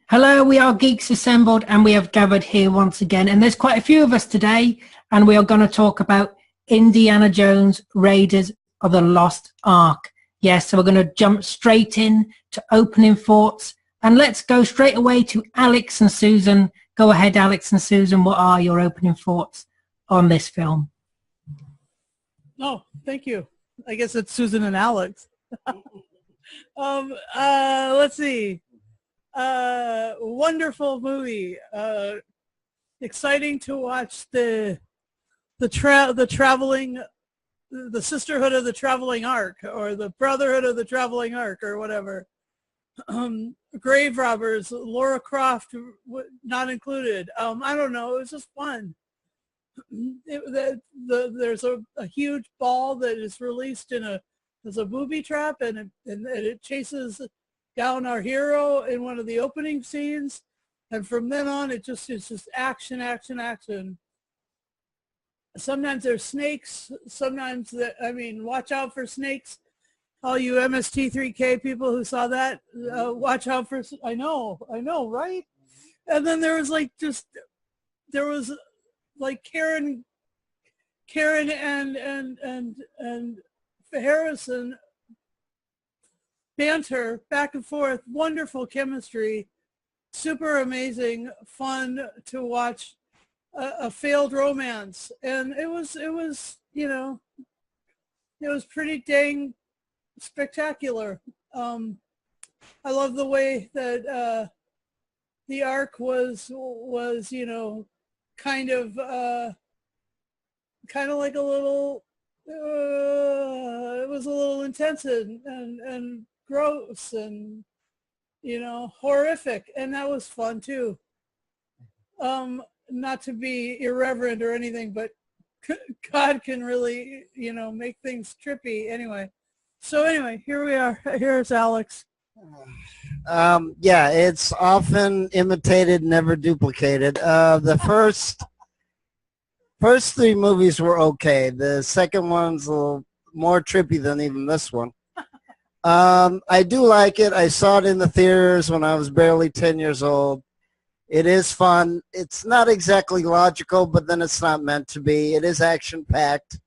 Hello, we are Geeks Assembled and we have gathered here once again. And there's quite a few of us today and we are going to talk about Indiana Jones Raiders of the Lost Ark. Yes, so we're going to jump straight in to opening thoughts. And let's go straight away to Alex and Susan. Go ahead, Alex and Susan. What are your opening thoughts on this film? Oh, thank you. I guess it's Susan and Alex. Let's see. Wonderful movie. Exciting to watch the traveling, the Sisterhood of the Traveling Ark, or the Brotherhood of the Traveling Ark, or whatever. Grave robbers, Laura Croft not included. I don't know. It was just fun. There's a huge ball that is released as a booby trap, and it chases down our hero in one of the opening scenes, and from then on it's just action, action, action. Sometimes there's snakes. Sometimes watch out for snakes. All you MST3K people who saw that, watch out for. I know, right? And then there was Karen and Harrison banter back and forth, wonderful chemistry, super amazing, fun to watch a failed romance, and it was pretty dang spectacular. I love the way that the Ark was kind of like a little. It was a little intense and gross and horrific, and that was fun too. Not to be irreverent or anything, but God can really make things trippy. Anyway, here we are. Here's Alex. Yeah, it's often imitated, never duplicated. The first three movies were okay. The second one's a little more trippy than even this one. I do like it. I saw it in the theaters when I was barely 10 years old. It is fun. It's not exactly logical, but then it's not meant to be. It is action-packed.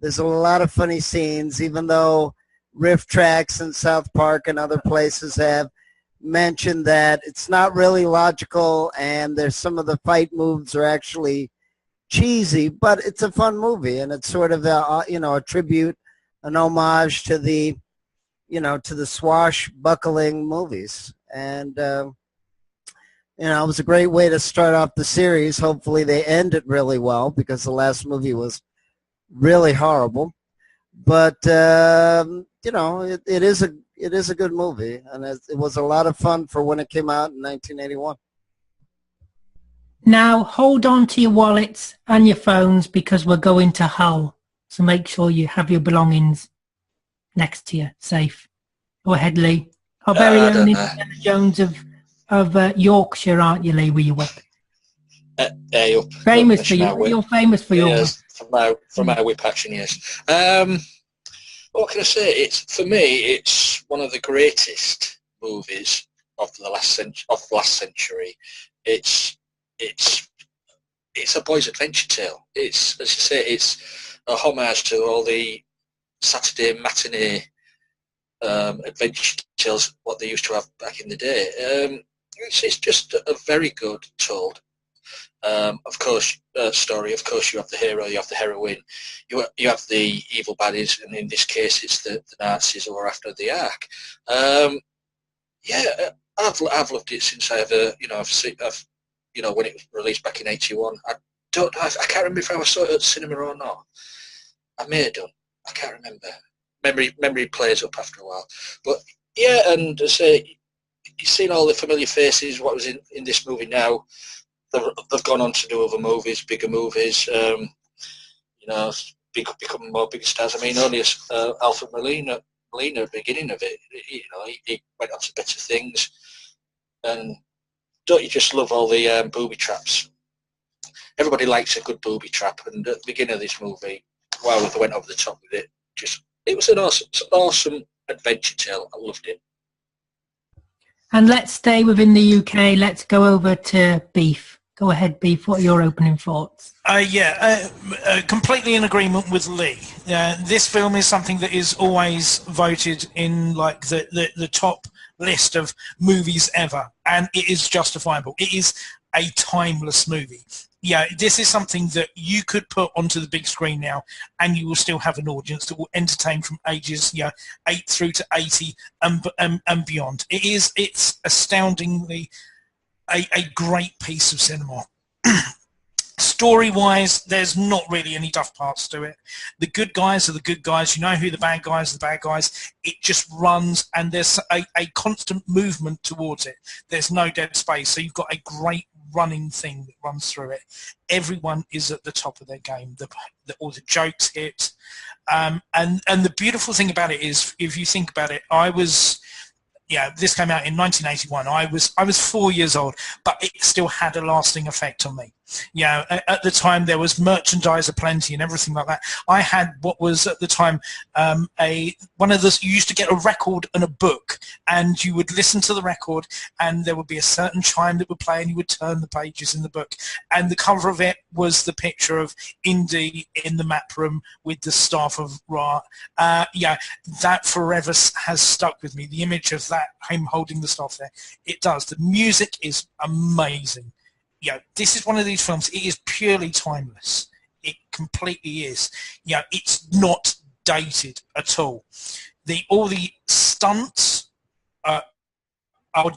There's a lot of funny scenes, even though Riff Tracks and South Park and other places have mentioned that it's not really logical, and there's some of the fight moves are actually cheesy, but it's a fun movie, and it's sort of a tribute, an homage to the swashbuckling movies. And it was a great way to start off the series. Hopefully they end it really well, because the last movie was really horrible. But it is a good movie, and it was a lot of fun for when it came out in 1981. Now hold on to your wallets and your phones, because we're going to Hull. So make sure you have your belongings next to you, safe. Go ahead, Lee. Our very own Indiana Jones of Yorkshire, aren't you, Lee, with your whip? Famous for you. You're famous for your whip. From my whip action, yes. What can I say? It's one of the greatest movies of the last century. It's a boy's adventure tale. It's, as you say, it's a homage to all the Saturday matinee adventure tales, what they used to have back in the day. It's just a very good told, story. Of course, you have the hero, you have the heroine, you have the evil baddies, and in this case, it's the Nazis who are after the Ark. I've loved it since when it was released back in '81. I can't remember if I saw it at the cinema or not. I may have done. I can't remember. Memory plays up after a while. But yeah, and I say, you've seen all the familiar faces. What was in this movie now? They've gone on to do other movies, bigger movies. Becoming more bigger stars. I mean, only Alfred Molina at the beginning of it. He went on to better things. And don't you just love all the booby traps? Everybody likes a good booby trap, and at the beginning of this movie, wow, they went over the top with it. It was an awesome adventure tale. I loved it. And let's stay within the UK. Let's go over to Beef. Go ahead, Beef. What are your opening thoughts? Completely in agreement with Lee. This film is something that is always voted in like the top list of movies ever, and it is justifiable. It is a timeless movie. Yeah, this is something that you could put onto the big screen now, and you will still have an audience that will entertain from ages 8 through to 80 and beyond. It's astoundingly a great piece of cinema. Story-wise, there's not really any tough parts to it. The good guys are the good guys. You know who the bad guys are the bad guys. It just runs, and there's a constant movement towards it. There's no dead space, so you've got a great running thing that runs through it. Everyone is at the top of their game. All the jokes hit. And the beautiful thing about it is, if you think about it, this came out in 1981. I was 4 years old, but it still had a lasting effect on me. At the time there was merchandise aplenty and everything like that. I had what was at the time one of those. You used to get a record and a book, and you would listen to the record, and there would be a certain chime that would play, and you would turn the pages in the book, and the cover of it was the picture of Indy in the map room with the staff of Ra. That forever has stuck with me. The image of that, him holding the staff there, it does. The music is amazing. This is one of these films. It is purely timeless. It completely is. It's not dated at all. All the stunts are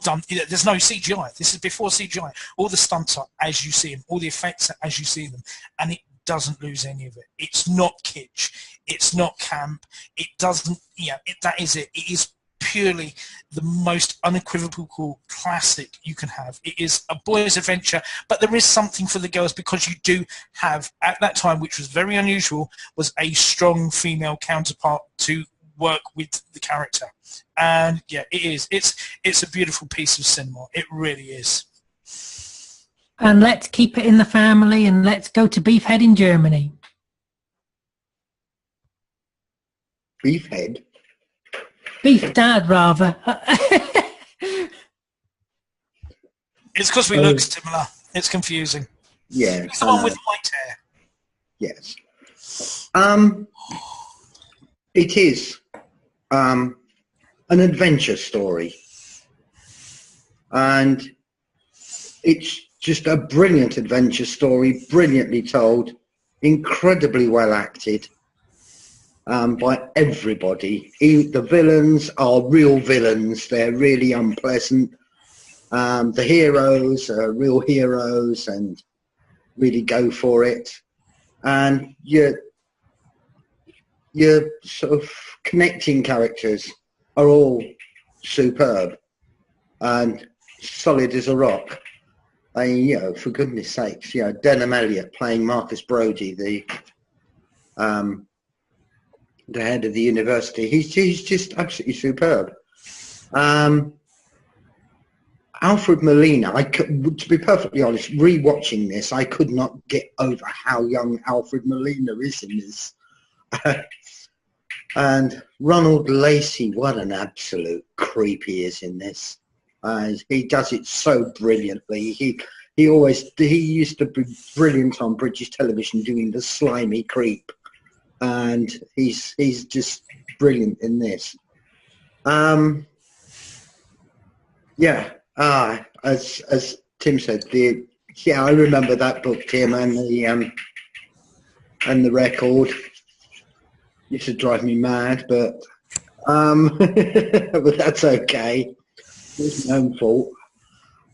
done. There's no CGI. This is before CGI. All the stunts are as you see them. All the effects are as you see them, and it doesn't lose any of it. It's not kitsch. It's not camp. It doesn't. That is it. It is purely the most unequivocal classic you can have. It is a boy's adventure, but there is something for the girls, because you do have, at that time, which was very unusual, was a strong female counterpart to work with the character. And it is. It's a beautiful piece of cinema. It really is. And let's keep it in the family, and let's go to Beefhead in Germany. Beefhead? Beef Dad, rather. It's because we look similar. It's confusing. Yeah. It's the one with white hair. Yes. It is an adventure story. And it's just a brilliant adventure story, brilliantly told, incredibly well acted. By everybody. The villains are real villains. They're really unpleasant. The heroes are real heroes and really go for it. And your sort of connecting characters are all superb and solid as a rock. For goodness sakes, Denham Elliott playing Marcus Brody, the head of the university. He's just absolutely superb. Alfred Molina, to be perfectly honest, rewatching this, I could not get over how young Alfred Molina is in this. And Ronald Lacey, what an absolute creep he is in this. He does it so brilliantly. He used to be brilliant on British television doing the slimy creep. And he's just brilliant in this. As Tim said, I remember that book, Tim, and the record used to drive me mad, but but that's okay. It's my own fault.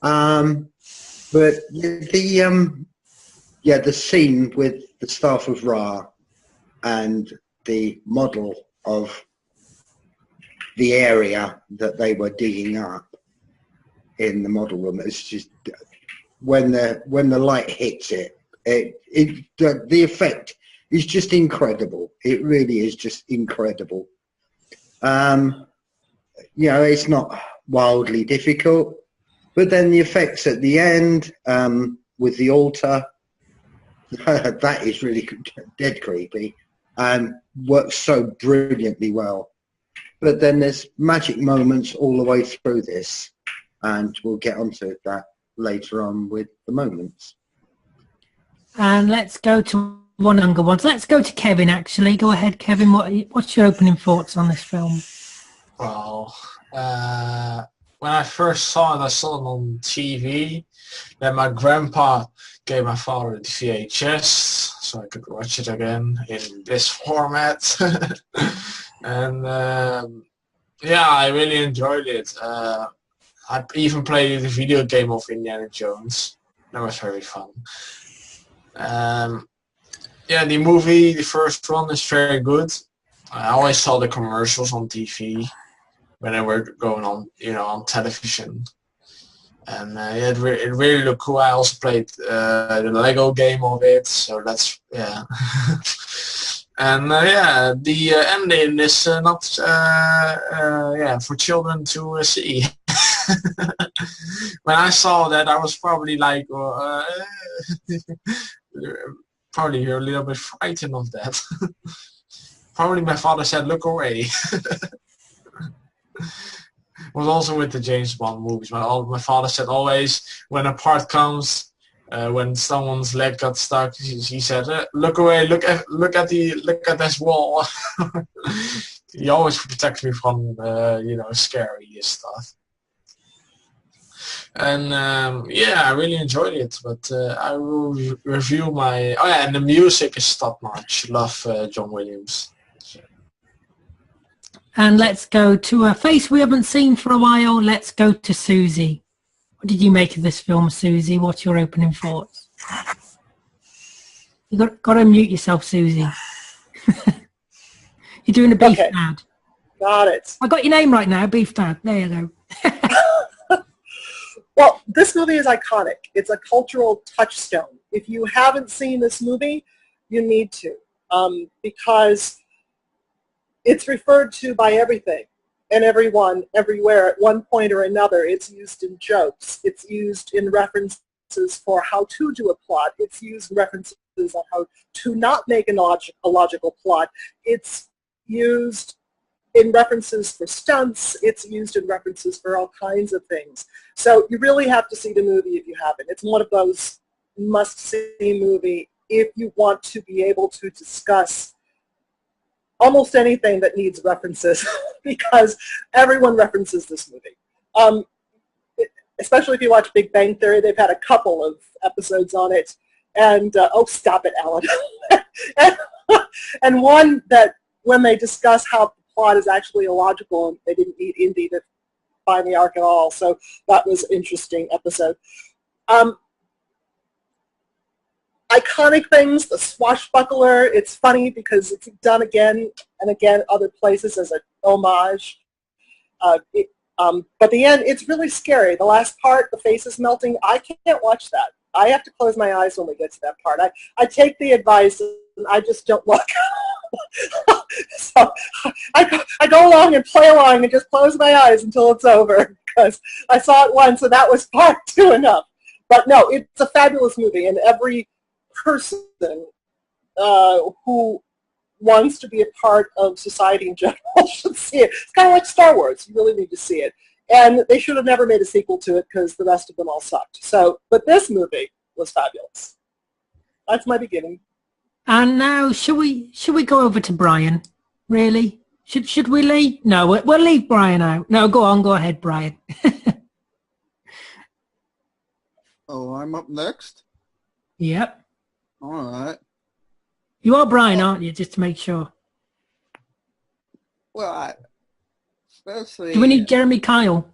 But the scene with the staff of Ra and the model of the area that they were digging up in the model room, it's just when the light hits it, the effect is just incredible. It really is just incredible. It's not wildly difficult, but then the effects at the end with the altar, that is really dead creepy and works so brilliantly well. But then there's magic moments all the way through this. and we'll get onto that later on with the moments. And let's go to one younger ones. Let's go to Kevin, actually. Go ahead, Kevin. What's your opening thoughts on this film? Well, when I first saw it, I saw it on TV. Then my grandpa gave my father the VHS, so I could watch it again in this format. And yeah, I really enjoyed it. I even played the video game of Indiana Jones. That was very fun. Yeah, the movie, the first one, is very good. I always saw the commercials on TV when they were going on, on television. And yeah, it really looked cool. I also played the Lego game of it, so that's, yeah. And yeah, the ending is not, yeah, for children to see. When I saw that, I was probably like, probably a little bit frightened of that. Probably my father said, "Look away." Was also with the James Bond movies. My father said always, when a part comes, when someone's leg got stuck, he said, "Look away! Look at this wall." He always protects me from scary stuff. And yeah, I really enjoyed it. But I will review my. Oh yeah, and the music is top notch. Love John Williams. And let's go to a face we haven't seen for a while. Let's go to Susie. What did you make of this film, Susie? What's your opening thoughts? You got to mute yourself, Susie. You're doing a beef dad. Got it. I got your name right now, beef dad. There you go. Well, this movie is iconic. It's a cultural touchstone. If you haven't seen this movie, you need to, because it's referred to by everything and everyone, everywhere, at one point or another. It's used in jokes. It's used in references for how to do a plot. It's used in references on how to not make a logical plot. It's used in references for stunts. It's used in references for all kinds of things. So you really have to see the movie if you haven't. It's one of those must-see movie if you want to be able to discuss almost anything that needs references, because everyone references this movie. Especially if you watch Big Bang Theory, they've had a couple of episodes on it. And, oh, stop it, Alan. and one that when they discuss how the plot is actually illogical and they didn't need Indy to find the Ark at all. So that was an interesting episode. Iconic things, the swashbuckler, it's funny because it's done again and again other places as an homage. But the end, it's really scary. The last part, the face is melting, I can't watch that. I have to close my eyes when we get to that part. I take the advice and I just don't look. So I go along and play along and just close my eyes until it's over, because I saw it once and that was far too enough. But no, it's a fabulous movie, and every person who wants to be a part of society in general should see it. It's kind of like Star Wars. You really need to see it. And they should have never made a sequel to it because the rest of them all sucked. So, but this movie was fabulous. That's my beginning. And now, should we go over to Brian? Really? Should we leave? No, we'll leave Brian out. No, go ahead, Brian. Oh, I'm up next? Yep. All right. You are Brian, aren't you? Just to make sure. Well, firstly... Do we need Jeremy Kyle?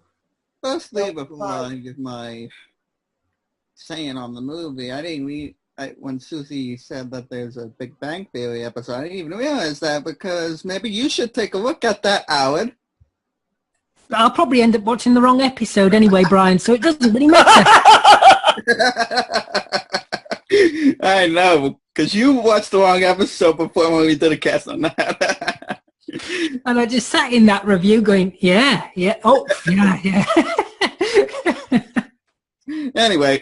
Firstly, before I give my saying on the movie, I didn't read... when Susie said that there's a Big Bang Theory episode, I didn't even realize that, because maybe you should take a look at that, Howard. I'll probably end up watching the wrong episode anyway, Brian, so it doesn't really matter. I know, because you watched the wrong episode before when we did a cast on that. And I just sat in that review going, yeah, oh, yeah. Anyway,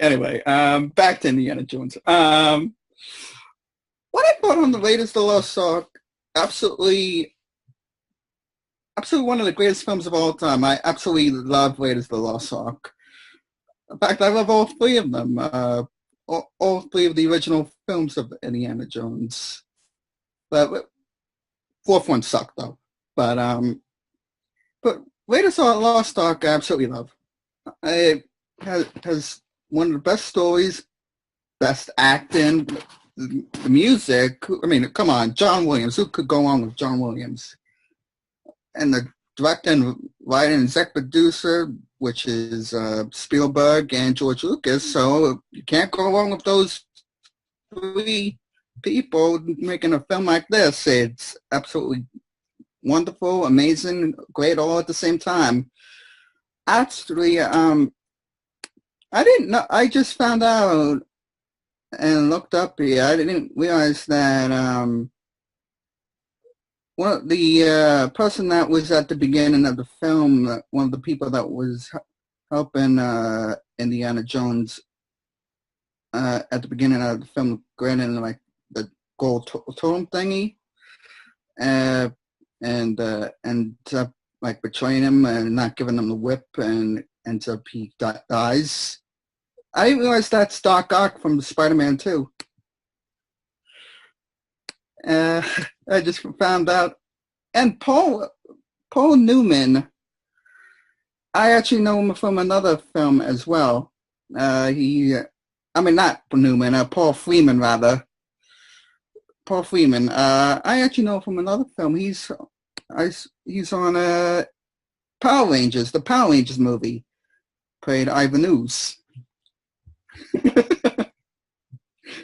back to Indiana Jones. What I thought on the Raiders of the Lost Ark, absolutely one of the greatest films of all time. I absolutely love Raiders of the Lost Ark. In fact, I love all three of them. All three of the original films of Indiana Jones. But fourth one sucked though. But Raiders of the Lost Ark I absolutely love. It has one of the best stories, best acting, the music. I mean, come on, John Williams. Who could go on with John Williams? And the director and writer and exec producer, which is Spielberg and George Lucas. So you can't go wrong with those three people making a film like this. It's absolutely wonderful, amazing, great all at the same time. Actually, I didn't know. I just found out and looked up here. I didn't realize that one of the person that was at the beginning of the film, one of the people that was helping Indiana Jones at the beginning of the film, granted like the gold totem thingy, and ends up like betraying him and not giving him the whip, and ends up he dies. I didn't realize that's Doc Ock from Spider-Man 2. I just found out. And Paul Newman, I actually know him from another film as well. Not Newman, Paul Freeman rather. Paul Freeman. I actually know him from another film. He's on Power Rangers, the Power Rangers movie. Played Ivan Ooze.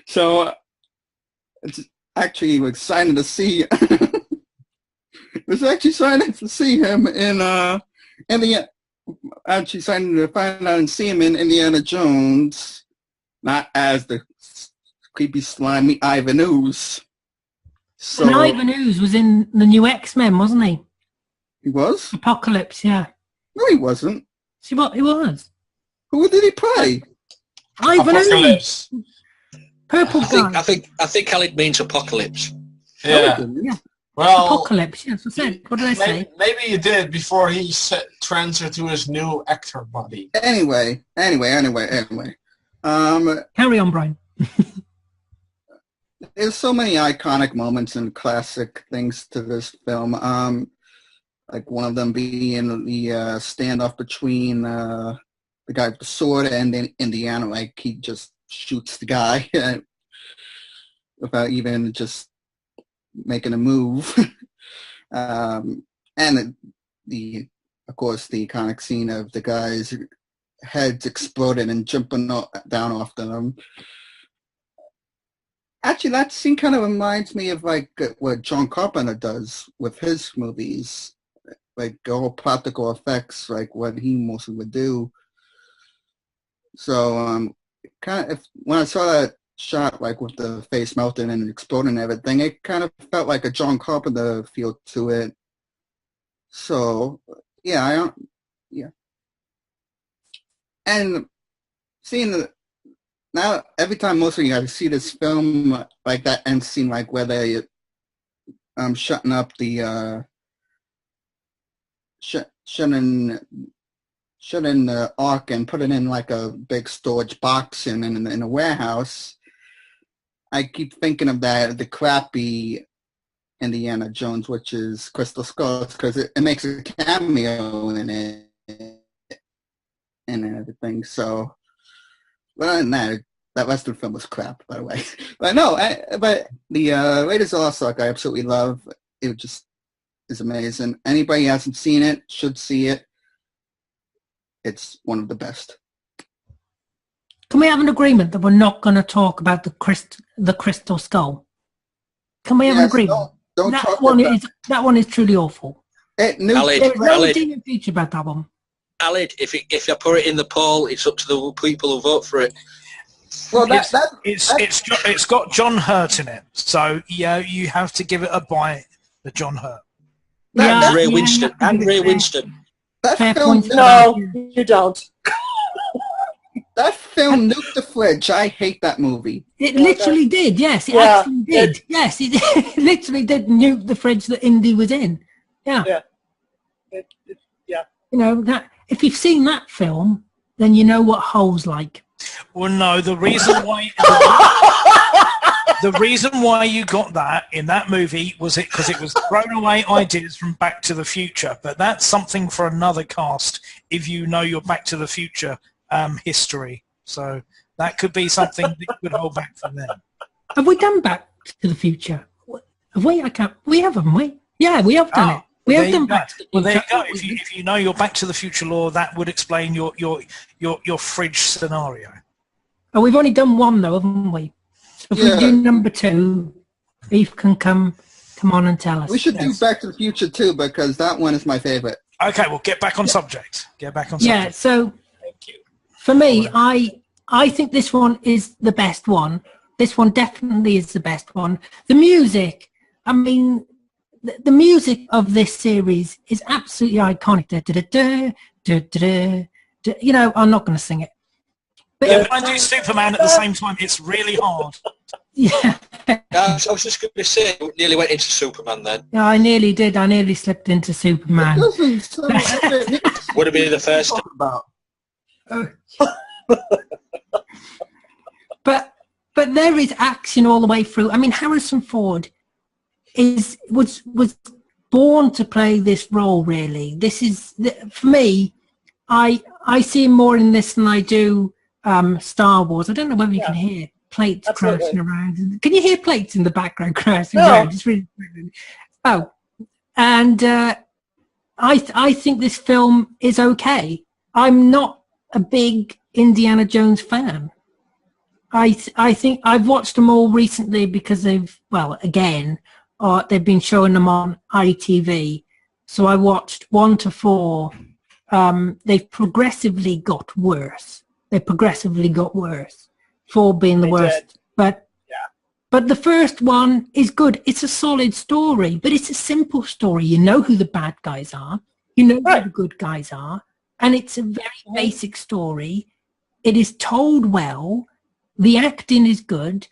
So it's actually exciting to see. It's actually exciting to see him actually exciting to find out and see him in Indiana Jones, not as the creepy slimy Ivan Ooze. So, and Ivan Ooze was in the new X-Men, wasn't he? He was? Apocalypse, yeah. No, he wasn't. See what he was? Who did he play? Ivan Apocalypse. Ooze. Purple guy. I think Alec means Apocalypse. Yeah. Yeah. Well, Apocalypse, yes, I said. What did I say? Maybe you did before he transferred to his new actor body. Anyway. Carry on, Brian. There's so many iconic moments and classic things to this film. Like one of them being the standoff between the guy with the sword and Indiana. Like he just shoots the guy without even just making a move. And of course, the iconic scene of the guy's heads exploding and jumping down off them. Actually, that scene kind of reminds me of like what John Carpenter does with his movies, like all practical effects, like what he mostly would do. So, when I saw that shot, like with the face melting and exploding and everything, it kind of felt like a John Carpenter feel to it. So, yeah. And seeing now, every time most of you guys see this film, like that end scene, like where they shutting up the shutting the Ark and put it in like a big storage box in a warehouse. I keep thinking of the crappy Indiana Jones, which is Crystal Skulls, because it makes a cameo in it and everything. So, but other than that, that rest of the film was crap, by the way. But no, but the Raiders of the Lost Ark I absolutely love. It just is amazing. Anybody who hasn't seen it should see it. It's one of the best. Can we have an agreement that we're not going to talk about the Crystal Skull? Can we have an agreement? Don't that talk one about that one is truly awful. Aled, There's no redeeming feature about that one. Aled, if you put it in the poll, it's up to the people who vote for it. Well, it's got John Hurt in it, so yeah, you have to give it a bite. The John Hurt. Ray Winston. That Fair film, point. No, you don't. that film nuked the fridge. I hate that movie. It literally did, yes. It actually did. Yes, it literally did nuke the fridge that Indy was in. Yeah. Yeah. You know, that if you've seen that film, then you know what hole's like. Well, no, the reason why the reason why you got that in that movie was it because it was thrown away ideas from Back to the Future, but that's something for another cast if you know your Back to the Future history. So that could be something that you could hold back from them. Have we done Back to the Future? Have we? I can't. We have, haven't we? Yeah, we have done it. We have done Back to the Future. Well, there you go. If you know your Back to the Future lore, that would explain your fridge scenario. Oh, we've only done one though, haven't we? So if we do number 2, Eve can come on and tell us. We should do Back to the Future too, because that one is my favorite. Okay, well, get back on subject. Yeah, so thank you. For me, I think this one is the best one. This one definitely is the best one. The music, I mean, the music of this series is absolutely iconic. You know, I'm not going to sing it. But yeah, when I do Superman at the same time, it's really hard. Yeah. I was just going to say, nearly went into Superman then. Yeah, I nearly did. I nearly slipped into Superman. Would have been the first. But there is action all the way through. I mean, Harrison Ford was born to play this role. Really, this is for me. I see him more in this than I do Star Wars. I don't know whether you can hear plates crashing around. Can you hear plates in the background crashing around? It's really. Oh, and I think this film is okay. I'm not a big Indiana Jones fan. I think I've watched them all recently because they've been showing them on ITV. So I watched 1 to 4. They've progressively got worse. 4 being the worst. But the first one is good. It's a solid story, but it's a simple story. You know who the bad guys are. You know who the good guys are. And it's a very basic story. It is told well. The acting is good.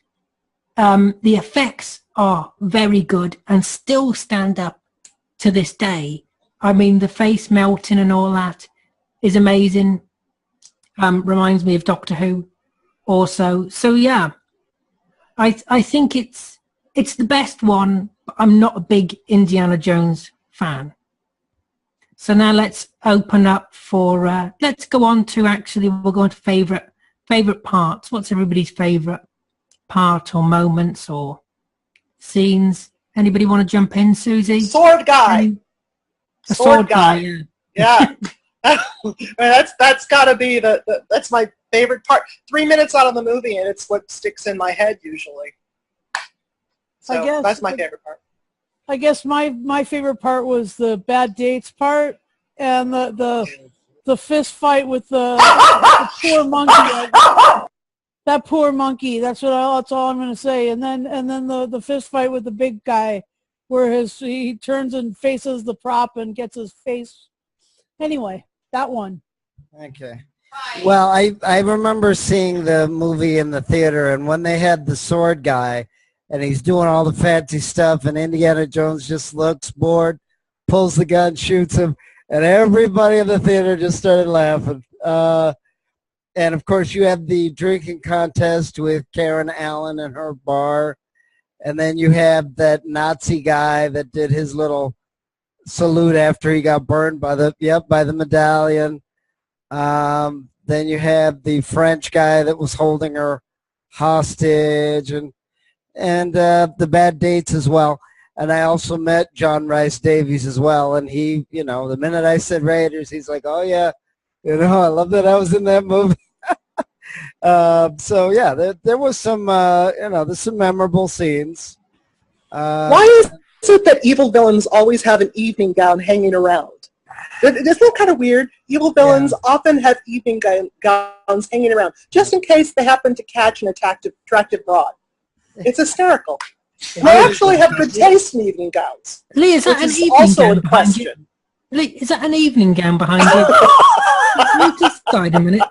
The effects are very good and still stand up to this day. I mean, the face melting and all that is amazing. Reminds me of Doctor Who also. So, yeah, I think it's the best one, but I'm not a big Indiana Jones fan. So now let's open up for, let's go on to actually, we'll go into favorite parts. What's everybody's favorite part or moments or scenes? Anybody want to jump in, Susie? Sword guy. A sword guy. Yeah. that's got to be that's my favorite part. 3 minutes out of the movie, and it's what sticks in my head usually. So that's my favorite part. I guess my favorite part was the bad dates part and the fist fight with the poor monkey. That poor monkey. That's all I'm going to say. And then the fist fight with the big guy, where he turns and faces the prop and gets his face. Anyway, that one. Okay. Well, I remember seeing the movie in the theater, and when they had the sword guy, and he's doing all the fancy stuff, and Indiana Jones just looks bored, pulls the gun, shoots him, and everybody in the theater just started laughing. And, of course, you have the drinking contest with Karen Allen and her bar, and then you have that Nazi guy that did his little salute after he got burned by the medallion. Then you have the French guy that was holding her hostage, and the bad dates as well. And I also met John Rhys Davies as well, and he, the minute I said Raiders, he's like, oh yeah, I love that I was in that movie. So yeah, there was some, there's some memorable scenes. Why is it that evil villains always have an evening gown hanging around? Isn't that kind of weird? Evil villains often have evening gowns hanging around, just in case they happen to catch an attractive broad. It's hysterical. They actually have good taste in evening gowns. Lee, is that an evening gown behind you? Lee, is that an evening gown behind you? Just died a minute.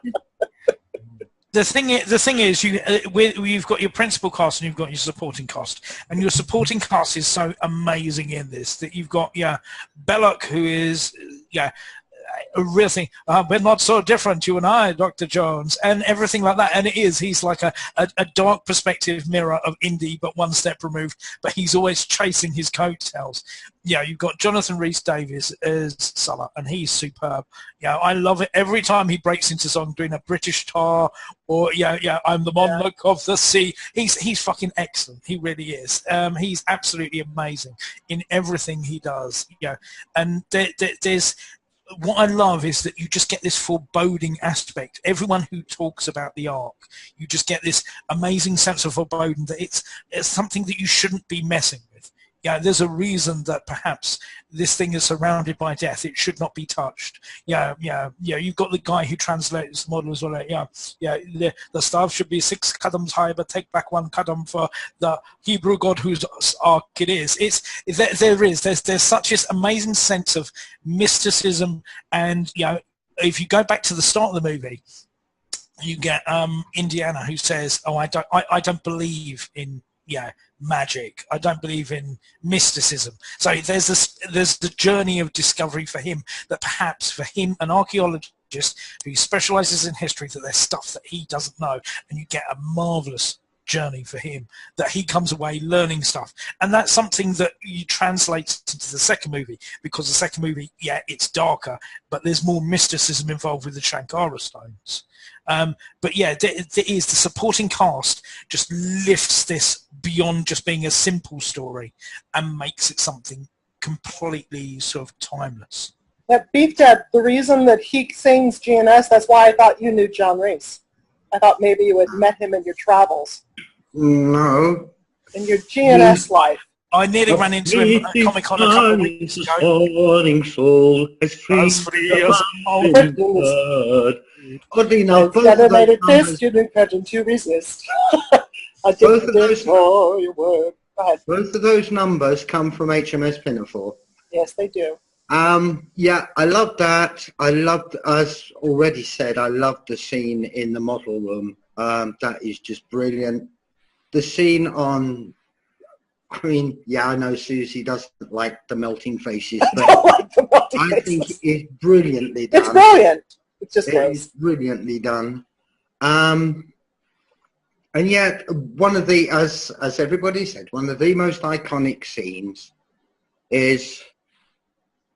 The thing is, you've got your principal cast and you've got your supporting cast, and your supporting cast is so amazing in this that you've got Belloc, who is a real thing. We're not so different, you and I, Dr. Jones, and everything like that. And it is. He's like a dark perspective mirror of Indy, but one step removed. But he's always chasing his coattails. Yeah, you've got Jonathan Rhys-Davies as Sulla, and he's superb. Yeah, I love it every time he breaks into song doing a British tar, or I'm the monarch of the sea. He's fucking excellent. He really is. He's absolutely amazing in everything he does. Yeah, and there's. What I love is that you just get this foreboding aspect. Everyone who talks about the Ark, you just get this amazing sense of foreboding that it's something that you shouldn't be messing with. Yeah, there's a reason that perhaps this thing is surrounded by death. It should not be touched. Yeah. You've got the guy who translates the model as well. The staff should be 6 qadams high, but take back 1 qadam for the Hebrew God whose Ark it is. There's such this amazing sense of mysticism, and if you go back to the start of the movie, you get Indiana who says, "Oh, I don't believe in magic. I don't believe in mysticism." So there's the journey of discovery for him, that perhaps for him, an archaeologist who specializes in history, that there's stuff that he doesn't know, and you get a marvelous journey for him, that he comes away learning stuff. And that's something that you translate into the second movie, because the second movie, it's darker, but there's more mysticism involved with the Shankara stones. But there is the supporting cast just lifts this beyond just being a simple story and makes it something completely sort of timeless. Beef Dad, the reason that he sings GNS, that's why I thought you knew John Reese. I thought maybe you had met him in your travels. No. In your GNS life. I nearly ran into him at Comic-Con a couple of weeks ago. Soul as free as Oddly enough, both never of made those it this numbers, student pageant to resist. I Both of didn't those- for your word. Go ahead. both of those numbers come from HMS Pinafore. Yes, they do. I love that. I loved, as already said, I loved the scene in the model room. That is just brilliant. The scene on, I know Susie doesn't like the melting faces, I but don't like the multi I think it's brilliantly done. It's brilliant. It's just It gross. is brilliantly done. And yet, one of the, as everybody said, one of the most iconic scenes is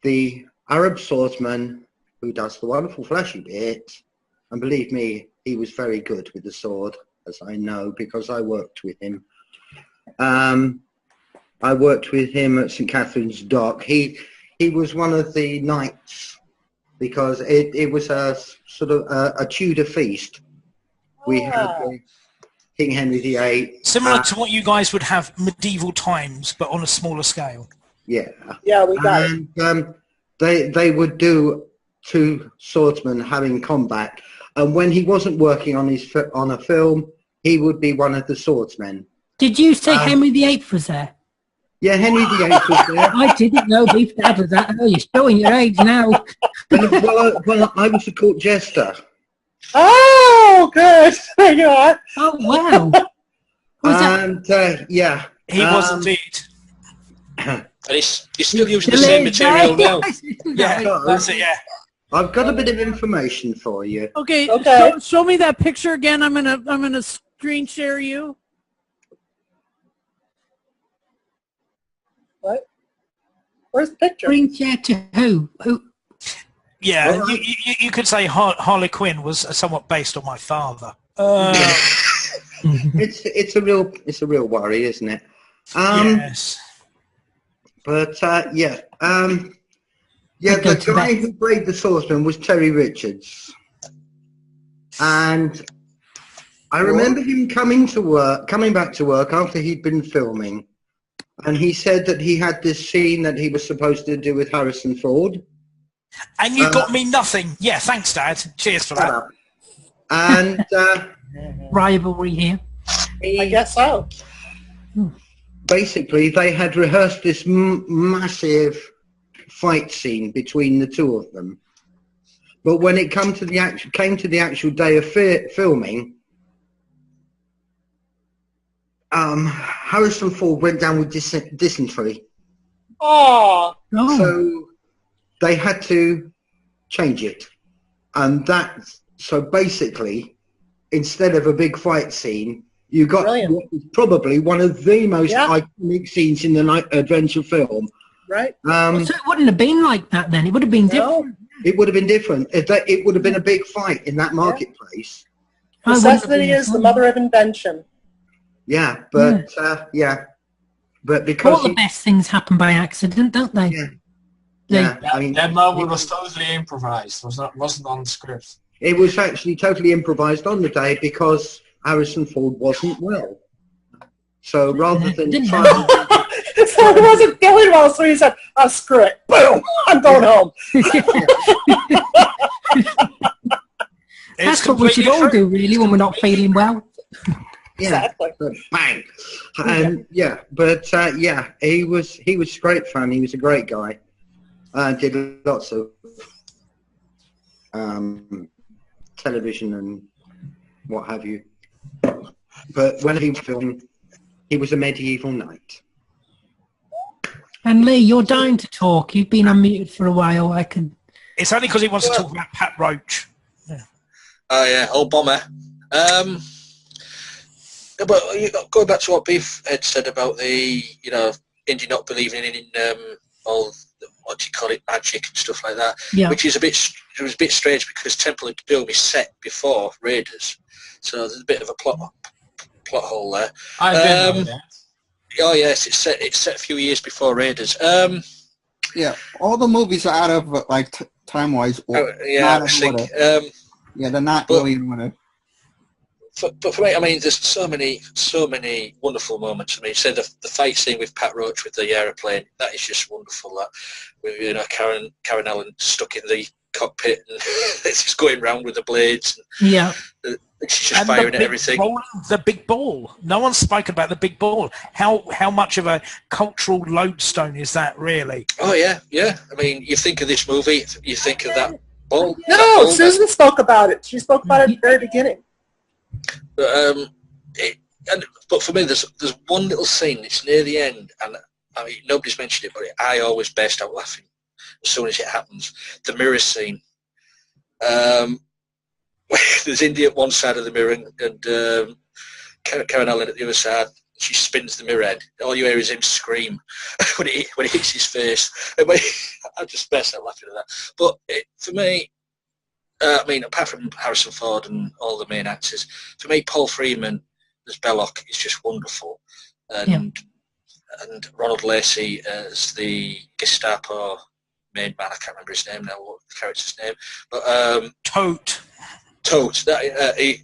the Arab swordsman who does the wonderful flashy bit. And believe me, he was very good with the sword, as I know, because I worked with him. I worked with him at St. Catherine's Dock. He was one of the knights, because it was a sort of a Tudor feast. We had King Henry VIII. Similar to what you guys would have medieval times, but on a smaller scale. Yeah. Yeah, we got it. And they would do 2 swordsmen having combat. And when he wasn't working on a film, he would be one of the swordsmen. Did you say Henry VIII was there? Yeah, Henry VIII was there. I didn't know Beef Dad was that. Oh, you're showing your age now. Well, I was a court jester. Oh, good. There you are. Oh, wow. Was that? And He was indeed. And he's still using the same material now. Yeah, that's it, yeah. I've got a bit of information for you. Okay. Okay. Show me that picture again. I'm gonna screen share you. What? Where's the picture? Green chair to who? Who? Yeah, you could say Harley Quinn was somewhat based on my father. It's a real worry, isn't it? Yes. But the guy who played the swordsman was Terry Richards, and I remember him coming back to work after he'd been filming, and he said that he had this scene that he was supposed to do with Harrison Ford. And you got me nothing. Yeah, thanks, Dad. Cheers for that. And Rivalry here. I guess so. Basically, they had rehearsed this massive fight scene between the 2 of them, but when it came to the actual day of filming, Harrison Ford went down with dysentery. Oh. Oh. So they had to change it. And so basically, instead of a big fight scene, you got what is probably one of the most iconic scenes in the adventure film. Right. So it wouldn't have been like that then. It would have been different. It would have been different. It would have been a big fight in that marketplace. Necessity is the mother of invention. Yeah, but but because all the best things happen by accident, don't they? Yeah. I mean, that moment was totally improvised. Wasn't on the script. It was actually totally improvised on the day because Harrison Ford wasn't well. So rather than trying so he wasn't feeling well, so he said, "Oh, screw it, boom, I'm going home." That's what we should all do, really, when we're not feeling well. Exactly. Bang. And he was great fun. He was a great guy. Did lots of television and what have you. But when he filmed, he was a medieval knight. And Lee, you're dying to talk. You've been unmuted for a while. It's only because he wants to talk about Pat Roach. Oh yeah, old bomber. But going back to what Beef had said about the, Indy not believing in all what do you call it, magic and stuff like that, which is a bit strange because Temple of Doom is set before Raiders, so there's a bit of a plot hole there. I didn't know that. Oh yes, it's set a few years before Raiders. All the movies are out of time-wise. I think. They're not really going to. But for me, I mean, there's so many wonderful moments. I mean, say the fight scene with Pat Roach with the aeroplane, that is just wonderful. That with Karen Allen stuck in the cockpit and it's just going round with the blades. And she's just firing at everything. The big ball. No one's spoken about the big ball. How much of a cultural lodestone is that, really? Oh yeah. I mean, you think of this movie, you think of that ball. No, Susan spoke about it. She spoke about it at the very beginning. But for me, there's one little scene. It's near the end, and I mean nobody's mentioned it, but I always burst out laughing as soon as it happens. The mirror scene. There's Indy at one side of the mirror and Karen Allen at the other side. She spins the mirror head. All you hear is him scream when it hits his face. I just burst out laughing at that. But for me. I mean, apart from Harrison Ford and all the main actors, for me, Paul Freeman as Belloc is just wonderful, and Ronald Lacey as the Gestapo main man. I can't remember his name now. What the character's name? But Tote. He,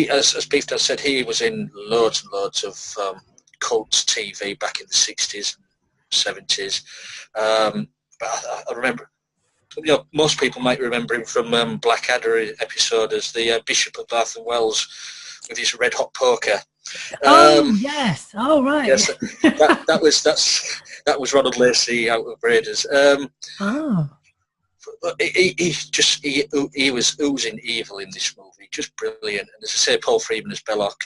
as Beef Dad said, he was in loads and loads of cult TV back in the 60s and 70s. But I remember. Most people might remember him from Blackadder episode as the Bishop of Bath and Wells with his red hot poker. Yes. Oh, right. Yes, that was Ronald Lacey out of Raiders. He was oozing evil in this movie, just brilliant. And as I say, Paul Freeman as Belloc.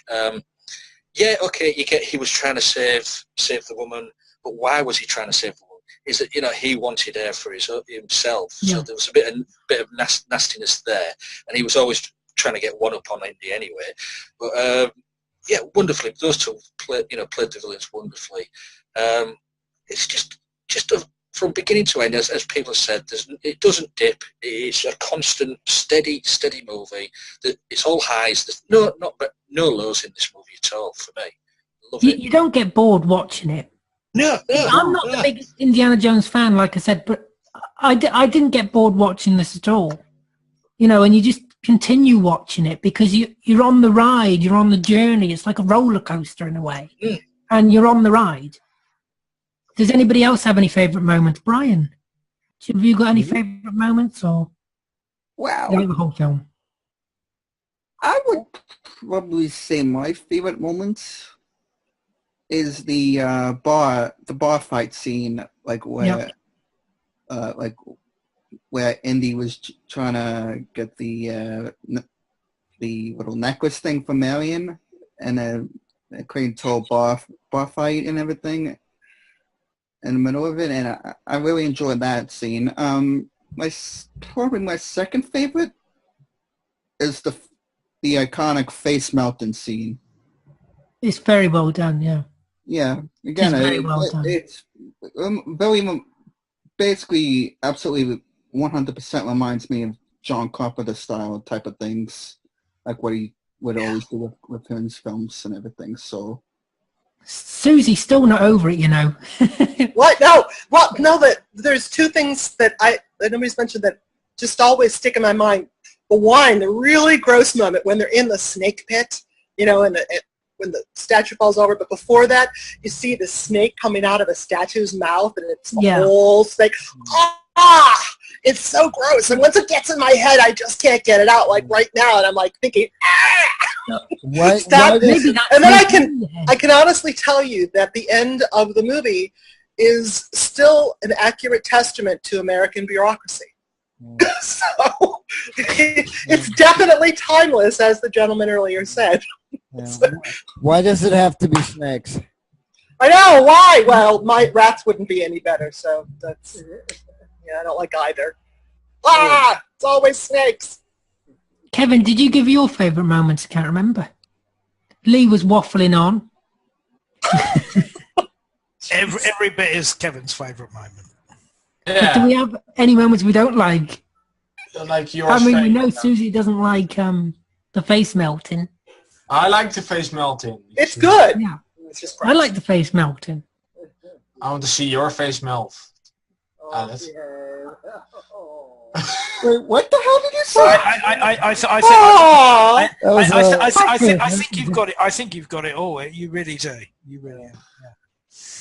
He was trying to save the woman, but why was he trying to save the woman? Is that he wanted her for himself, so there was a bit of nastiness there, and he was always trying to get one up on Indy anyway. But wonderfully, those two played the villains wonderfully. It's just from beginning to end, as people have said, it doesn't dip. It's a constant, steady movie. It's all highs. There's no lows in this movie at all for me. Love it. You don't get bored watching it. No, I'm not the biggest Indiana Jones fan, like I said, but I didn't get bored watching this at all. And you just continue watching it because you're on the ride, you're on the journey. It's like a roller coaster in a way, and you're on the ride. Does anybody else have any favourite moments? Brian, have you got any favourite moments or the whole film? I would probably say my favourite moments is the bar fight scene, where Indy was trying to get the little necklace thing for Marion, and a created total bar fight and everything in the middle of it, and I really enjoyed that scene. probably my second favorite is the iconic face melting scene. It's very well done, yeah. Yeah, again, It's very well done. It's very basically absolutely 100% reminds me of John Carpenter style type of things, like what he would always do with his films and everything. So Susie's still not over it, you know. What? No. Well, no. That there's two things that nobody's mentioned that just always stick in my mind. The one, the really gross moment when they're in the snake pit, you know, when the statue falls over. But before that, you see the snake coming out of a statue's mouth, and it's a whole snake. Ah! It's so gross. And once it gets in my head, I just can't get it out. Like right now, and I'm like thinking, stop this. And then I can honestly tell you that the end of the movie is still an accurate testament to American bureaucracy. So it's definitely timeless, as the gentleman earlier said. Why does it have to be snakes? I know, why? Well, my rats wouldn't be any better, so that's, yeah, I don't like either. Ah, it's always snakes. Kevin, did you give your favourite moments? I can't remember. Lee was waffling on. Every bit is Kevin's favourite moment. But do we have any moments we don't like? Like yours. I mean, we know Susie doesn't like the face melting. I like the face melting. It's good. Yeah, I like the face melting. I want to see your face melt. Alice. Wait, what the hell did you say? I think you've got it. I think you've got it all. You really do. You really have. Yeah.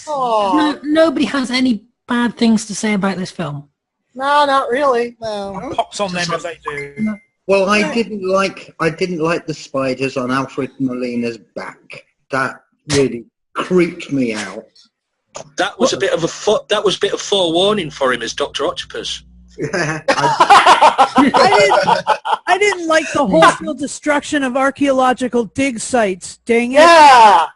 No, nobody has any bad things to say about this film. No, not really. No. Pops on them if they do. Well, I didn't like the spiders on Alfred Molina's back. That really creeped me out. That was a bit of forewarning for him as Dr. Octopus. I didn't like the wholesale destruction of archaeological dig sites. Dang it! Yeah.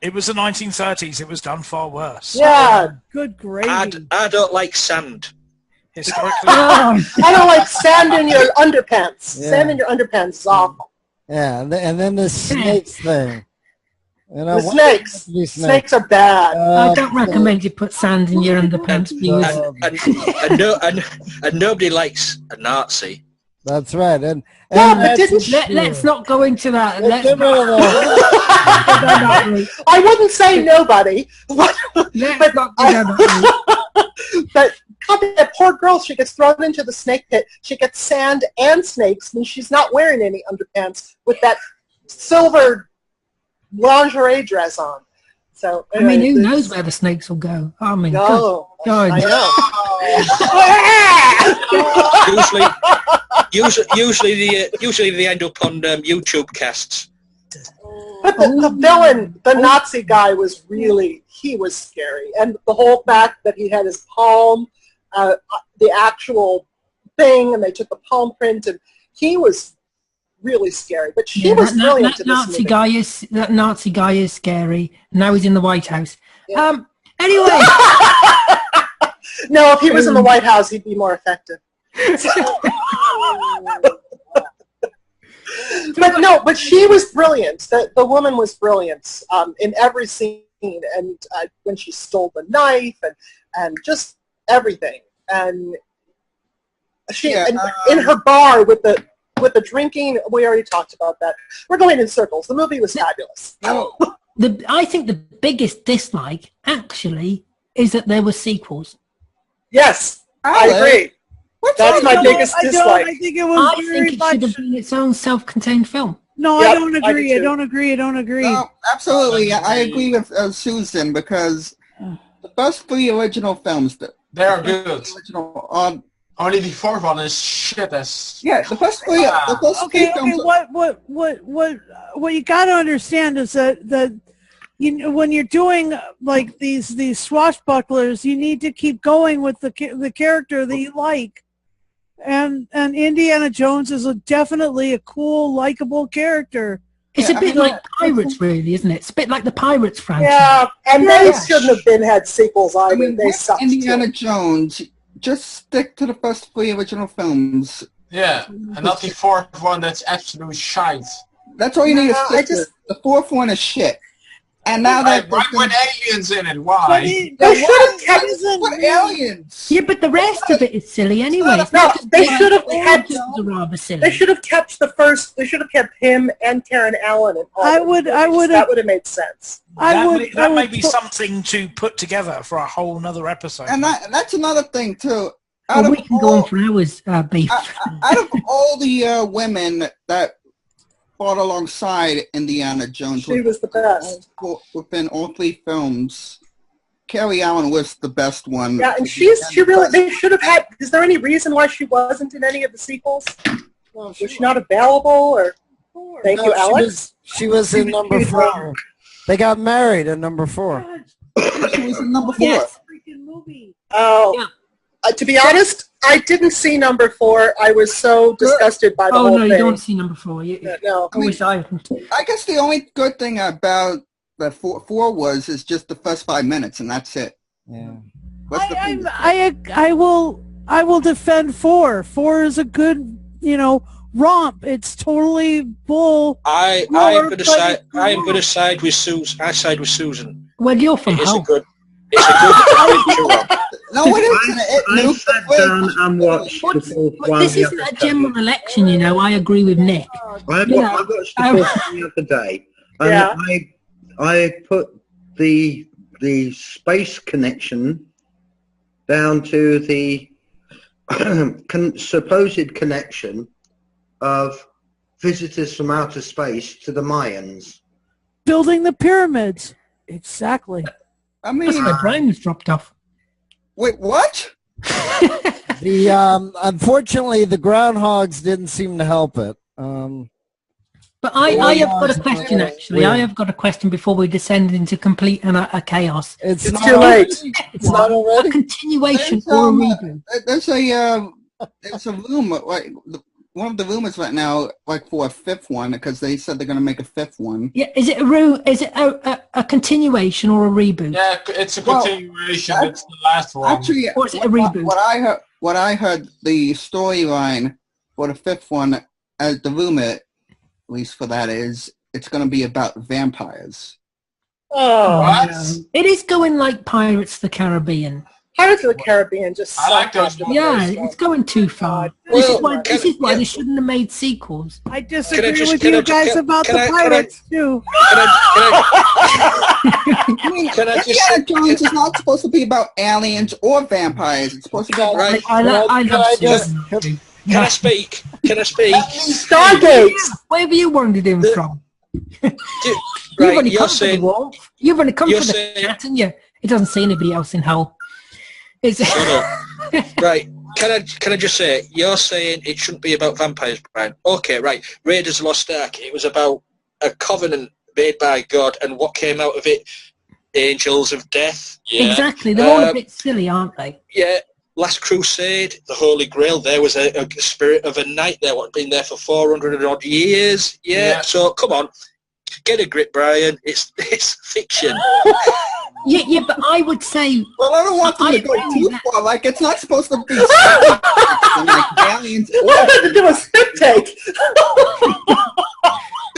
It was the 1930s. It was done far worse. Yeah. Good gravy. I don't like sand. Historically, I don't like sand in your underpants. Yeah. Sand in your underpants is awful. Yeah, and then the snakes thing. You know, The snakes. Snakes are bad. I don't recommend you put sand in your underpants, please. And nobody likes a Nazi. That's right. And but let's not go into that. Let's get rid of that. I wouldn't say nobody. But that poor girl, she gets thrown into the snake pit. She gets sand and snakes, and she's not wearing any underpants with that silver lingerie dress on. So anyway, I mean, who knows where the snakes will go? I mean, no, God. I know. usually they end up on YouTube casts. But the villain, the Nazi guy, was scary, and the whole fact that he had his palm, the actual thing, and they took the palm print, and he was really scary. But she was brilliant. That Nazi guy is scary. Now he's in the White House. Yeah. Anyway. No, if he was in the White House, he'd be more effective. But she was brilliant. The woman was brilliant in every scene, and when she stole the knife and just everything. And she in her bar with the drinking, we already talked about that. We're going in circles. The movie was fabulous. I think the biggest dislike actually is that there were sequels. Yes, I agree. That's my biggest dislike. I think it was it should have been its own self-contained film. No, Yep, I don't agree. I don't agree. No, absolutely. I agree with Susan, because the first three original films, they are good. Original, only the fourth one is shit as. Yeah, the first three. The first three films. What you got to understand is that when you're doing like these swashbucklers, you need to keep going with the character that you like. And Indiana Jones is definitely a cool, likable character. It's a bit like Pirates, really, isn't it? It's a bit like the Pirates franchise. Yeah, and they shouldn't have had sequels either. I mean, they sucked. Indiana Jones, just stick to the first 3 original films. Yeah, and not the fourth one that's absolute shite. That's all you need to stick to. The 4th one is shit. And now Why that put aliens in it? Why? They should have kept what aliens? Yeah, but the rest of it is silly anyway. No, they should have kept. Are rather silly. They should have kept the first. They should have kept him and Karen Allen in all. I would That would have made sense. That may be something to put together for a whole nother episode. And that's another thing too. Well, we can go on for hours, Beef. Out of all the women that fought alongside Indiana Jones, She was the best. Within all 3 films, Carrie Allen was the best one. Yeah, and she really. They should have had. Is there any reason why she wasn't in any of the sequels? Was she not available, or? Thank you, Alex. She was in number 4. They got married in number 4. She was in number 4. Yes. Freaking movie. Oh. Yeah. To be honest, I didn't see number 4. I was so disgusted by the whole thing. Oh no, you don't see number 4. No. I wish I hadn't. I guess the only good thing about the 4 is just the first 5 minutes, and that's it. Yeah. I will defend 4. 4 is a good, romp. It's totally bull. I am going to side with Susan. I side with Susan. Well, you're from It's a home. good adventure romp. No, it isn't. I sat down and watched the fourth But one. this the isn't other a day. general election, I agree with Nick. I watched the fourth one the other day, and Yeah. I put the space connection down to the supposed connection of visitors from outer space to the Mayans. Building the pyramids. Exactly. I mean, That's why Brian was dropped off. wait, what? Unfortunately, the groundhogs didn't seem to help it. But I have got a question, actually. I have got a question before we descend into complete and utter chaos. It's too late. It's not A already. continuation There's, or a reboot? There's a rumor, like one of the rumors right now, like for a 5th one, because they said they're going to make a 5th one. Yeah, is it a continuation or a reboot? Yeah, it's a continuation. It's the last one. Actually, Or is it a reboot? What I heard, the storyline for the 5th one, as the rumor, at least for that, is it's going to be about vampires. Oh. What? It is going like Pirates of the Caribbean. Pirates of the Caribbean just I like sucked those after the Yeah, first one. it's going too far. Well, This is why they shouldn't have made sequels. I disagree just- with can you I just- guys about can the I- can I- pirates, too. I mean, Can I just Indiana say- Jones is not supposed to be about aliens or vampires. It's supposed to be about... Right. I love Susan. Can I speak? Can I speak? Stargate! Where have you wandered in from? You've Right, only you're come for the saying, wolf. You've only come you're for the saying- cat, and you. It doesn't see anybody else in hell. It's right. Can I just say, you're saying it shouldn't be about vampires, Brian. Okay, right. Raiders of the Lost Ark. It was about a covenant made by God, and what came out of it? Angels of Death. Yeah. Exactly. They're all a bit silly, aren't they? Yeah. Last Crusade, the Holy Grail. There was a spirit of a knight there. What had been there for 400 and odd years. Yeah. So come on, get a grip, Brian. It's fiction. Yeah, but I would say Well, I don't want them I to go agree too with that. far. Like, it's not supposed to be like aliens. What did to do a spit take?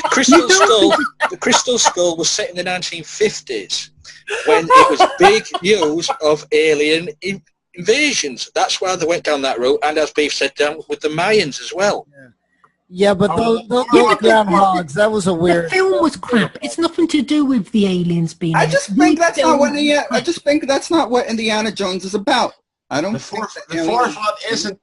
The Crystal Skull was set in the 1950s when it was big news of alien invasions. That's why they went down that route, and as Beef said, down with the Mayans as well. Yeah, but those Yeah, but groundhogs, that was a the weird... film was crap. It's nothing to do with the aliens being. I in just it. think The that's film not what was I just think that's not what Indiana Jones is about. I don't The think fourth that one isn't.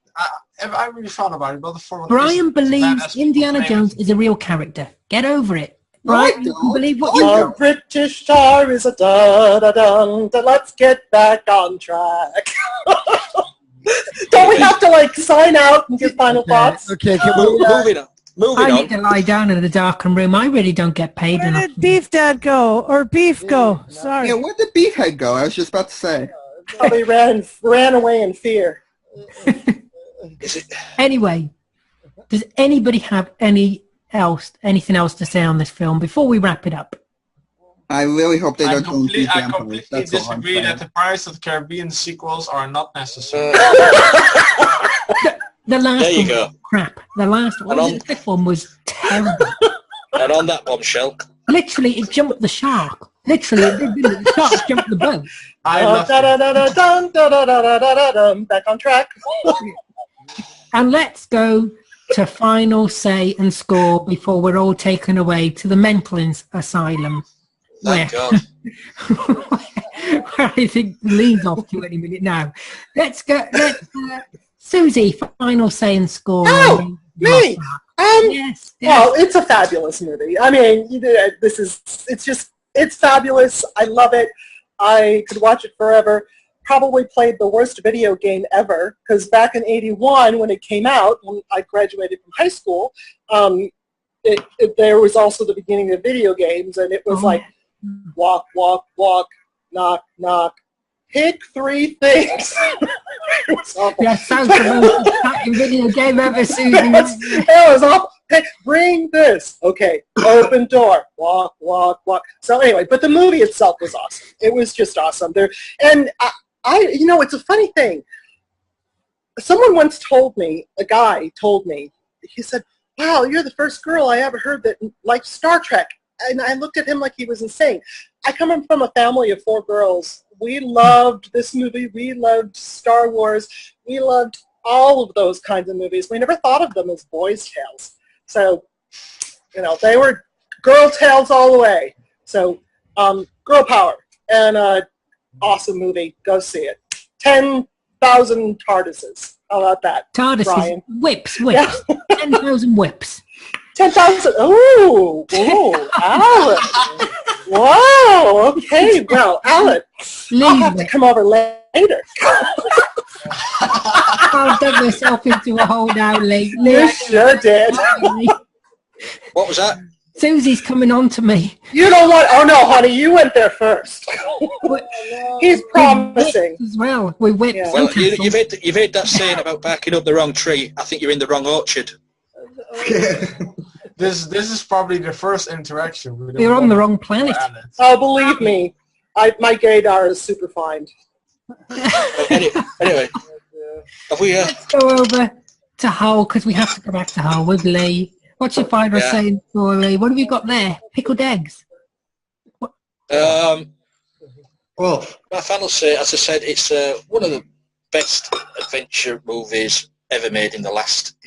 I really thought about it, but the fourth one. Brian isn't as bad believes as people Indiana claim it. Jones is a real character. Get over it. No, I Brian, you don't. believe what No, you I Our want. British star is a da-da-dun, let's get back on track. Don't we have to, sign out and give final thoughts? Okay, can we... Moving on. Moving I on. need to lie down in a darkened room. I really don't get paid Where enough. did Beef Dad go? Or Beef go? Sorry. Yeah, where did Beefhead go? I was just about to say. Probably ran away in fear. Is it? Anyway, does anybody have anything else to say on this film before we wrap it up? I really hope they don't do I Japanese. completely That's all I'm disagree saying. that the Pirates of the Caribbean sequels are not necessary. The last There you one go. was crap. The last one, the fifth one was terrible. And on that bombshell, Literally, it jumped the shark. Literally, it did, didn't it? The shark jumped the boat. I love it. Back on track. And let's go to final say and score before we're all taken away to the mental asylum. thank Where, God. where I think leads off to any minute now. Let's go. Susie, final say and score. Oh, me. Yes. Well, it's a fabulous movie. I mean, it's fabulous. I love it. I could watch it forever. Probably played the worst video game ever, because back in '81 when it came out, when I graduated from high school, there was also the beginning of video games, and it was like walk, walk, walk, knock, knock, pick 3 things. It was awful. That sounds the most exciting video game ever, Susie. It was awful. Hey, bring this. Okay, open door. Walk, walk, walk. So anyway, but the movie itself was awesome. It was just awesome. It's a funny thing. Someone once told me, a guy told me, he said, wow, you're the first girl I ever heard that liked Star Trek. And I looked at him like he was insane. I come from a family of 4 girls. We loved this movie. We loved Star Wars. We loved all of those kinds of movies. We never thought of them as boys' tales. So, they were girl tales all the way. So, girl power. And awesome movie. Go see it. 10,000 TARDISes. How about that, TARDISes. Brian? Whips. Yeah. 10,000 whips. 10,000. Ooh, Alan. Wow. Okay. Well, Alan, I'll have to come over later. I've dug myself into a hole now, Lee. You sure did. What was that? Susie's coming on to me. You know what? Oh no, honey, you went there first. He's promising as well. We whipped. Yeah. Well, you've heard that saying about barking up the wrong tree. I think you're in the wrong orchard. This is probably the first interaction. You're on the wrong planet. Oh, believe me, my gaydar is super fine. Anyway, have we? Let's go over to Hull because we have to go back to Hull with Lee. What's your final saying for Lee? What have you got there? Pickled eggs. Well, my final say, as I said, it's one of the best adventure movies ever made in the last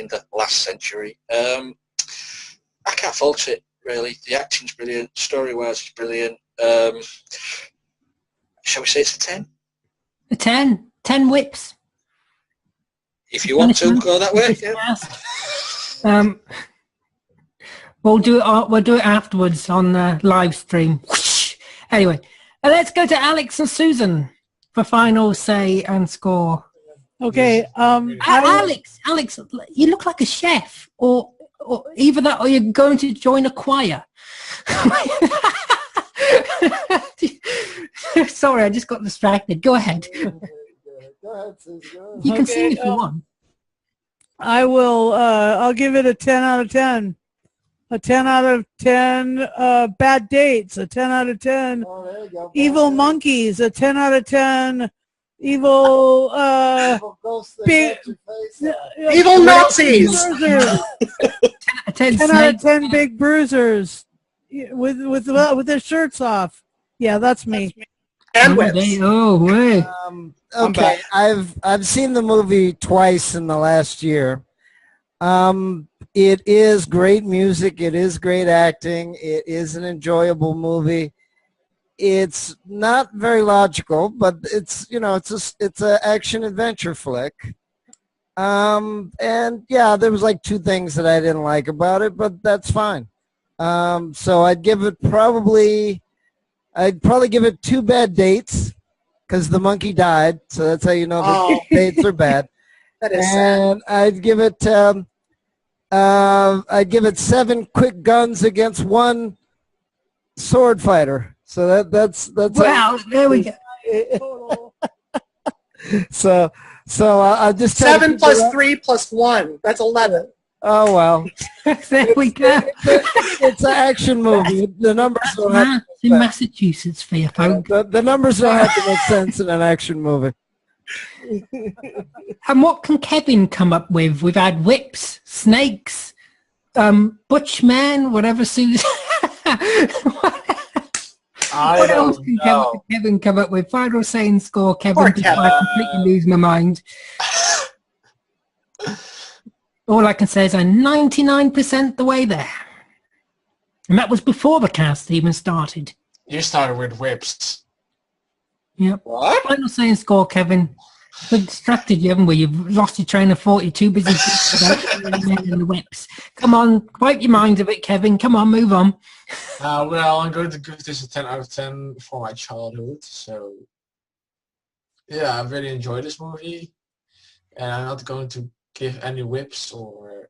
century. I can't fault it, really. The acting's brilliant, story-wise it's brilliant. Shall we say it's a 10? A 10. 10 whips. If you want to go that way. Yeah. We'll do it afterwards on the live stream. Anyway, let's go to Alex and Susan for final say and score. Okay. Alex, you look like a chef, or either that, or you're going to join a choir. Sorry, I just got distracted. Go ahead. You can sing if you want. I will. I'll give it a 10 out of 10. A 10 out of 10 bad dates. A 10 out of 10 evil monkeys. A 10 out of 10 evil evil Nazis. 10 out of 10 big bruisers with their shirts off. Yeah, that's me. And whips. Okay, I've seen the movie twice in the last year. It is great music. It is great acting. It is an enjoyable movie. It's not very logical, but it's it's a action adventure flick. And yeah, there was like 2 things that I didn't like about it, but that's fine. So I'd probably give it 2 bad dates because the monkey died. So that's how you know the dates are bad. That is and sad. I'd give it 7 quick guns against 1 sword fighter. So that's wow. There we go. So I'll just 7 plus 3 plus 1. That's 11. Oh, well. There we go. It's an action movie. The numbers don't have to In make sense. Massachusetts for you, folks. The numbers don't have to make sense in an action movie. And what can Kevin come up with? We've had whips, snakes, butchmen, whatever suits. What else can Kevin come up with? Final saying score, Kevin, before I completely lose my mind. All I can say is I'm 99% the way there. And that was before the cast even started. You started with whips. Yep. What? Final saying score, Kevin. We've distracted you, haven't we? You've lost your train of thought. You're too busy in the whips. Come on, wipe your mind of it, Kevin. Come on, move on. Well, I'm going to give this a 10 out of 10 for my childhood. So, yeah, I really enjoyed this movie. And I'm not going to give any whips or...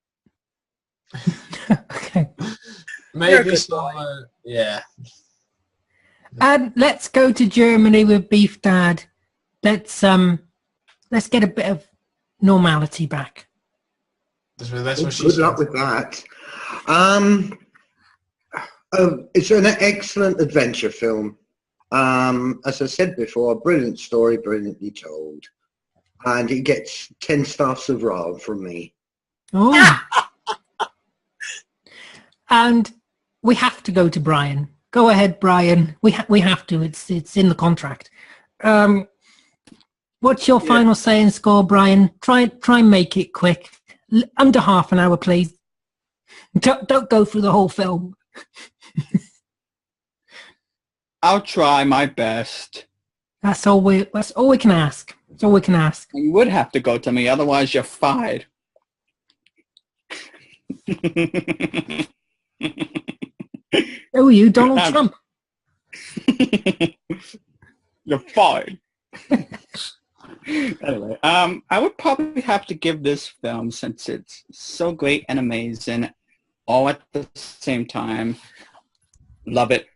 Okay. Maybe some... yeah. And let's go to Germany with Beef Dad. Let's get a bit of normality back. That's what she Good said. luck with that. It's an excellent adventure film. As I said before, a brilliant story, brilliantly told. And it gets 10 stars of raw from me. Oh. And we have to go to Brian. Go ahead, Brian. We have to. It's in the contract. What's your final say and score, Brian? Try and make it quick. Under half an hour, please. Don't go through the whole film. I'll try my best. That's all we can ask. That's all we can ask. You would have to go to me, otherwise you're fired. Oh, you, Donald Trump. You're fired. Anyway, I would probably have to give this film, since it's so great and amazing, all at the same time, love it,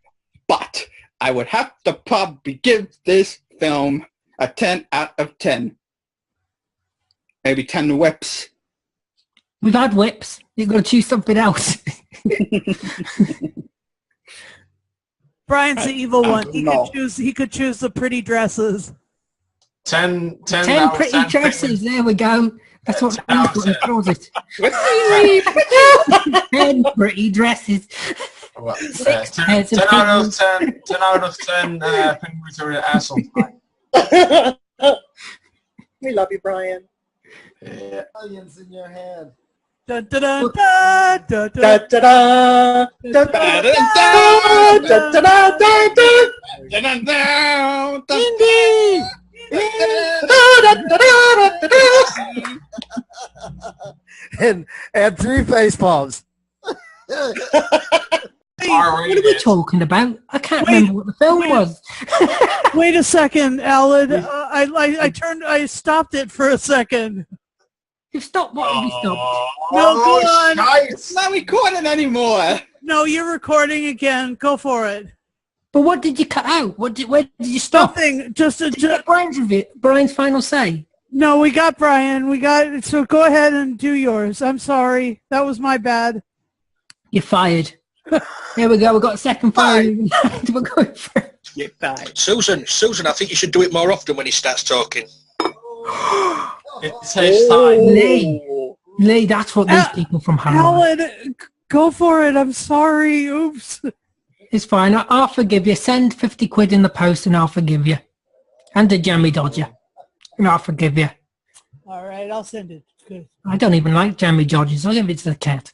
but I would have to probably give this film a 10 out of 10. Maybe 10 whips. We've had whips. You've got to choose something else. Brian's the evil one. He could choose the pretty dresses. 10 10 pretty dresses. There we go. That's what he calls it. 10 pretty dresses. Well, 6 10 pairs of out of piggies. 10 out of 10 penguins are the asshole. We love you, Brian. Yeah. Millions in your head. Dun, dun, dun, dun, dun, Da, dun. da, da, da, da, da, da, da, da, da. Indy! And 3 face palms. What are we talking about? I can't remember what the film was. Wait a second, Alan. I stopped it for a second. You've stopped. What have you stopped? No, go on. It's not recording anymore. No, you're recording again. Go for it. But what did you cut out? Where did you stop? Nothing. Just Did you get Brian's final say? no. We got Brian. So go ahead and do yours. I'm sorry. That was my bad. You're fired. Here we go. We've got a second fire. We're going for it. You're fired. Susan, I think you should do it more often when he starts talking. It takes time. Lee, that's what these people from Hollywood. Alan, go for it. I'm sorry. Oops. It's fine. I'll forgive you. Send 50 quid in the post and I'll forgive you. And a jammy dodger. And I'll forgive you. All right, I'll send it. Good. I don't even like jammy dodgers. I'll give it to the cat.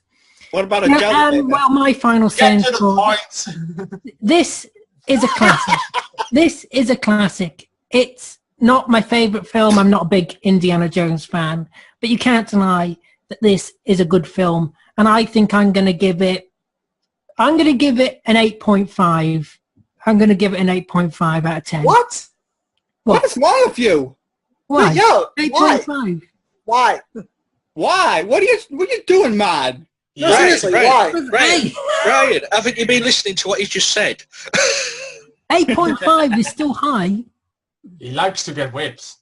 What about a jelly baby? Well, my final Get saying to the point. this is a classic. This is a classic. It's not my favorite film. I'm not a big Indiana Jones fan, but you can't deny that this is a good film. And I think I'm going to give it an 8.5. I'm going to give it an 8.5 out of 10. What? What is wrong with you? Why? Yo, why? 8.5. Why? Why? What are you doing, man? No, seriously, why? Brian, haven't you been listening to what he's just said? 8.5 is still high. He likes to get whips.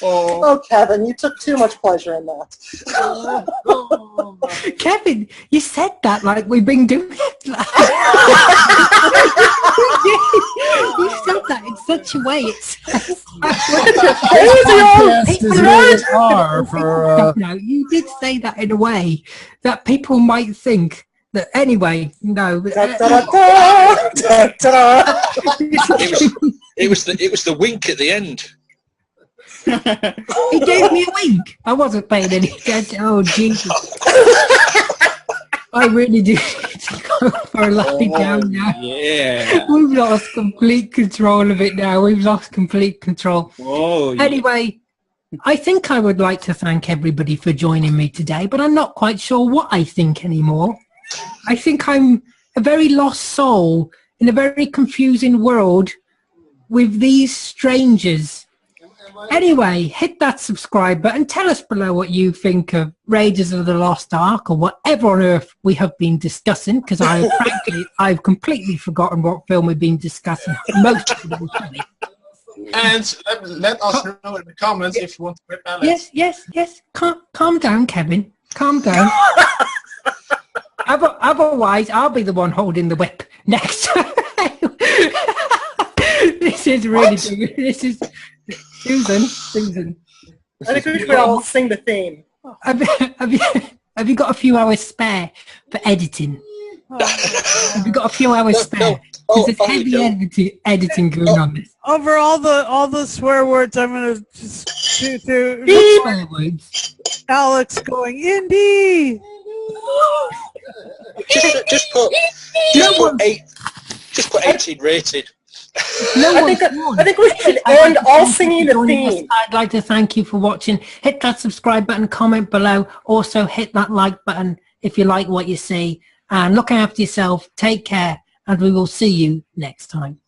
Oh, Kevin, you took too much pleasure in that. Kevin, you said that like we've been doing it. You said that in such a way. It's no, you did say that in a way that people might think that anyway. No, it was the wink at the end. He gave me a wink. I wasn't paying any attention. Oh Jesus! I really do need to go for a lie down now. Yeah. We've lost complete control of it now. We've lost complete control. Whoa. Anyway, I think I would like to thank everybody for joining me today, but I'm not quite sure what I think anymore. I think I'm a very lost soul in a very confusing world with these strangers. Anyway, hit that subscribe button. Tell us below what you think of Raiders of the Lost Ark or whatever on earth we have been discussing, because I've completely forgotten what film we've been discussing most of the time. And let us know in the comments if you want to whip Alex. Yes. Calm down, Kevin. Calm down. Otherwise, I'll be the one holding the whip next time. This is really good. This is Susan. I think we should all sing the theme. Have you got a few hours spare for editing? Have you got a few hours spare? There's heavy editing going on this. Over all the swear words, I'm gonna just do Swear words. Alex going Indy. Just put 18 rated. I think we should end all singing the theme. I'd like to thank you for watching. Hit that subscribe button, comment below. Also hit that like button if you like what you see. And look after yourself. Take care. And we will see you next time.